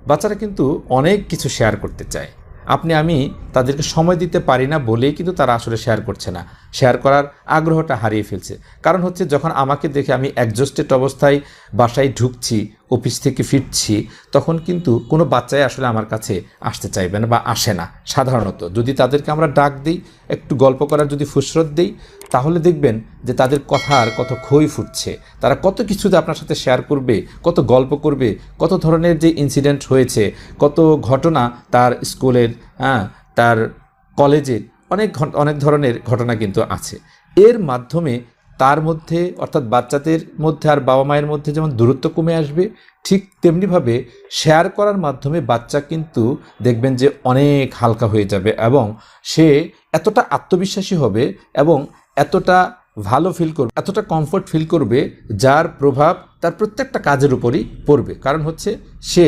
বাচ্চারা কিন্তু অনেক কিছু শেয়ার করতে চায়। আমি তাদেরকে সময় দিতে পারি না বলেই কিন্তু তারা আসলে শেয়ার করছে না, শেয়ার করার আগ্রহটা হারিয়ে ফেলছে। কারণ হচ্ছে যখন আমাকে দেখে আমি অ্যাডজাস্টেড অবস্থায় বাসায় ঢুকছি, অফিস থেকে ফিরছি, তখন কিন্তু কোনো বাচ্চাই আসলে আমার কাছে আসতে চাইবে না বা আসে না সাধারণত। যদি তাদেরকে আমরা ডাক দিই, একটু গল্প করার যদি ফুসরত দিই, তাহলে দেখবেন যে তাদের কথার কত খই ফুটছে, তারা কত কিছু যে আপনার সাথে শেয়ার করবে, কত গল্প করবে, কত ধরনের যে ইনসিডেন্ট হয়েছে, কত ঘটনা তার স্কুলের, তার কলেজের, অনেক ধরনের ঘটনা কিন্তু আছে। এর মাধ্যমে তার মধ্যে অর্থাৎ বাচ্চাদের মধ্যে আর বাবা মায়ের মধ্যে যেমন দূরত্ব কমে আসবে, ঠিক তেমনিভাবে শেয়ার করার মাধ্যমে বাচ্চা কিন্তু দেখবেন যে অনেক হালকা হয়ে যাবে এবং সে এতটা আত্মবিশ্বাসী হবে এবং এতটা ভালো ফিল করবে, এতটা কমফোর্ট ফিল করবে, যার প্রভাব তার প্রত্যেকটা কাজের উপরই পড়বে। কারণ হচ্ছে সে